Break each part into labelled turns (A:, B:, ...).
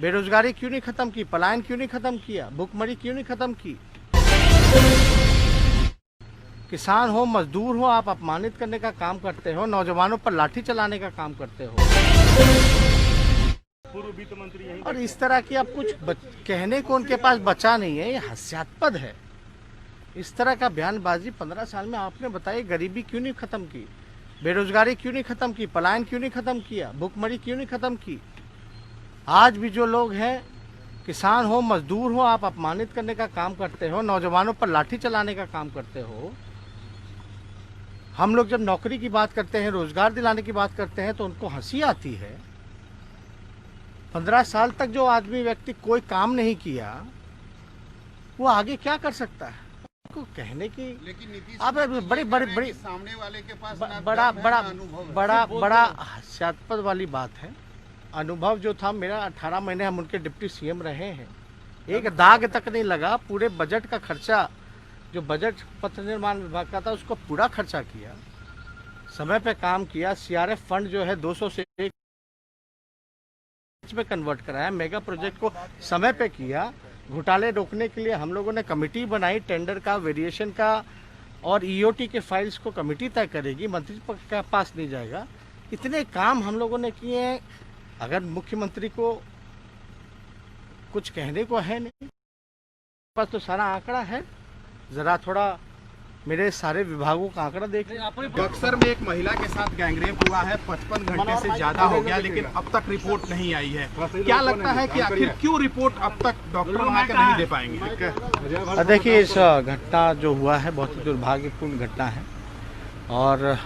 A: बेरोजगारी क्यों नहीं खत्म की, पलायन क्यों नहीं खत्म किया, भुखमरी क्यों नहीं खत्म की। किसान हो, मजदूर हो, आप अपमानित करने का काम करते हो, नौजवानों पर लाठी चलाने का काम करते हो।
B: पूर्व वित्त मंत्री यही
A: और इस तरह की अब कुछ कहने को उनके पास बचा नहीं है। ये हास्यास्पद है। इस तरह का बयानबाजी 15 साल में आपने बताई। गरीबी क्यों नहीं खत्म की, बेरोजगारी क्यों नहीं खत्म की, पलायन क्यों नहीं खत्म किया, भुखमरी क्यों नहीं खत्म की। आज भी जो लोग हैं, किसान हो, मजदूर हो, आप अपमानित करने का काम करते हो, नौजवानों पर लाठी चलाने का काम करते हो। हम लोग जब नौकरी की बात करते हैं, रोजगार दिलाने की बात करते हैं तो उनको हंसी आती है। 15 साल तक जो आदमी व्यक्ति कोई काम नहीं किया, वो आगे क्या कर सकता है। को कहने की
C: लेकिन
A: आप बड़ी बड़ी
C: सामने वाले के पास
A: बड़ा हास्यास्पद वाली बात है। अनुभव जो था मेरा, 18 महीने हम उनके डिप्टी सीएम रहे हैं, एक दाग तक नहीं लगा। पूरे बजट का खर्चा, जो बजट पत्र निर्माण विभाग का था, उसको पूरा खर्चा किया, समय पे काम किया। सीआरएफ फंड जो है 200 से 1 में कन्वर्ट कराया, मेगा प्रोजेक्ट को समय पे किया। घोटाले रोकने के लिए हम लोगों ने कमेटी बनाई, टेंडर का, वेरिएशन का और ईओटी के फाइल्स को कमेटी तय करेगी, मंत्री के पास नहीं जाएगा। इतने काम हम लोगों ने किए हैं। अगर मुख्यमंत्री को कुछ कहने को है नहीं, पास तो सारा आंकड़ा है। जरा थोड़ा मेरे सारे विभागों का आंकड़ा देख लें।
C: बक्सर में एक महिला के साथ गैंगरेप हुआ है, 55 घंटे से ज्यादा हो गया, लेकिन अब तक रिपोर्ट नहीं आई है। क्या लगता है कि आखिर क्यों रिपोर्ट अब तक डॉक्टर वहां के नहीं दे पाएंगे?
A: देखिए, इस घटना जो हुआ है बहुत ही दुर्भाग्यपूर्ण घटना है और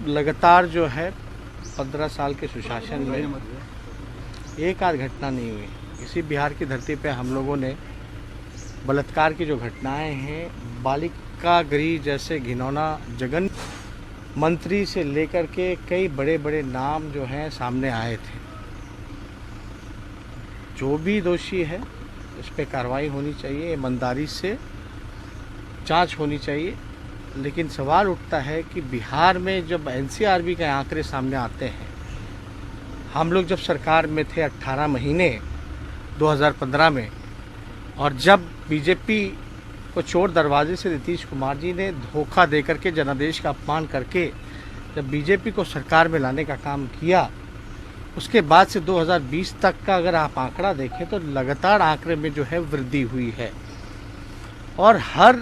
A: लगातार जो है 15 साल के सुशासन में एक आध घटना नहीं हुई। इसी बिहार की धरती पे हम लोगों ने बलात्कार की जो घटनाएं हैं, बालिका गृह जैसे घिनौना, जगन मंत्री से लेकर के कई बड़े बड़े नाम जो हैं सामने आए थे। जो भी दोषी है उस पर कार्रवाई होनी चाहिए, ईमानदारी से जांच होनी चाहिए। लेकिन सवाल उठता है कि बिहार में जब एनसीआरबी के आंकड़े सामने आते हैं, हम लोग जब सरकार में थे 18 महीने 2015 में, और जब बीजेपी को चोर दरवाजे से नीतीश कुमार जी ने धोखा दे करके, जनादेश का अपमान करके जब बीजेपी को सरकार में लाने का काम किया, उसके बाद से 2020 तक का अगर आप आंकड़ा देखें तो लगातार आंकड़े में जो है वृद्धि हुई है और हर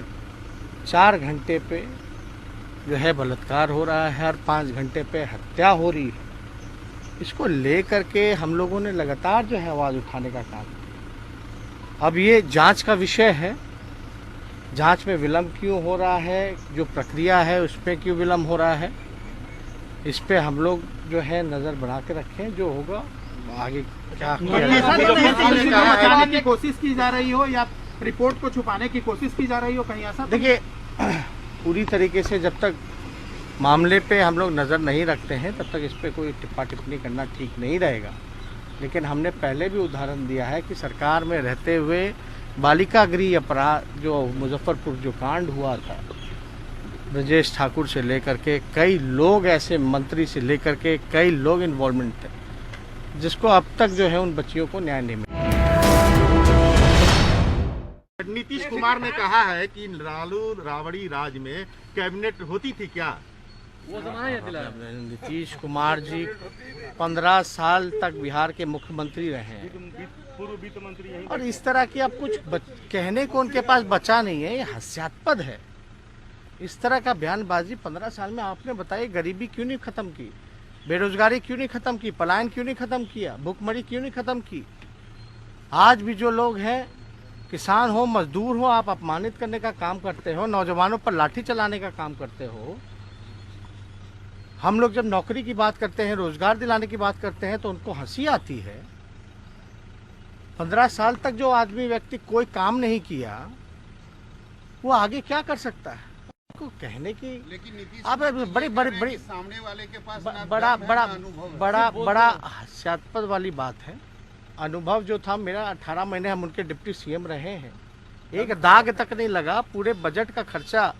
A: 4 घंटे पे जो है बलात्कार हो रहा है, हर 5 घंटे पे हत्या हो रही है। इसको लेकर के हम लोगों ने लगातार जो है आवाज़ उठाने का काम किया। अब ये जांच का विषय है, जांच में विलंब क्यों हो रहा है, जो प्रक्रिया है उस पर क्यों विलंब हो रहा है, इस पे हम लोग जो है नज़र बना के रखें। जो होगा आगे क्या
C: की कोशिश की जा रही हो या रिपोर्ट को छुपाने की कोशिश की जा रही हो, कहीं ऐसा?
A: देखिए, पूरी तरीके से जब तक मामले पे हम लोग नज़र नहीं रखते हैं तब तक इस पे कोई टिप्पा टिप्पणी करना ठीक नहीं रहेगा। लेकिन हमने पहले भी उदाहरण दिया है कि सरकार में रहते हुए बालिका गृह अपराध जो मुजफ्फरपुर जो कांड हुआ था, ब्रजेश ठाकुर से लेकर के कई लोग, ऐसे मंत्री से लेकर के कई लोग इन्वॉल्वमेंट थे, जिसको अब तक जो है उन बच्चियों को न्याय नहीं मिला।
C: नीतीश कुमार ने कहा है कि लालू राबड़ी राज में कैबिनेट होती थी क्या?
B: वो जमाना याद दिलाया।
A: नीतीश कुमार जी 15 साल तक बिहार के मुख्यमंत्री रहे हैं,
B: पूर्व वित्त मंत्री यही
A: और इस तरह की अब कुछ कहने को उनके पास बचा नहीं है। ये हास्यास्पद है। इस तरह का बयानबाजी 15 साल में आपने बताई। गरीबी क्यों नहीं खत्म की, बेरोजगारी क्यों नहीं खत्म की, पलायन क्यों नहीं खत्म किया, भुखमरी क्यों नहीं खत्म की। आज भी जो लोग हैं, किसान हो, मजदूर हो, आप अपमानित करने का काम करते हो, नौजवानों पर लाठी चलाने का काम करते हो। हम लोग जब नौकरी की बात करते हैं, रोजगार दिलाने की बात करते हैं तो उनको हंसी आती है। 15 साल तक जो आदमी व्यक्ति कोई काम नहीं किया, वो आगे क्या कर सकता है। को कहने की
C: लेकिन
A: आप बड़ी
C: सामने वाले के पास
A: बड़ा हास्यास्पद वाली बात है। अनुभव जो था मेरा, 18 महीने हम उनके डिप्टी सीएम रहे हैं, एक दाग तक नहीं लगा। पूरे बजट का खर्चा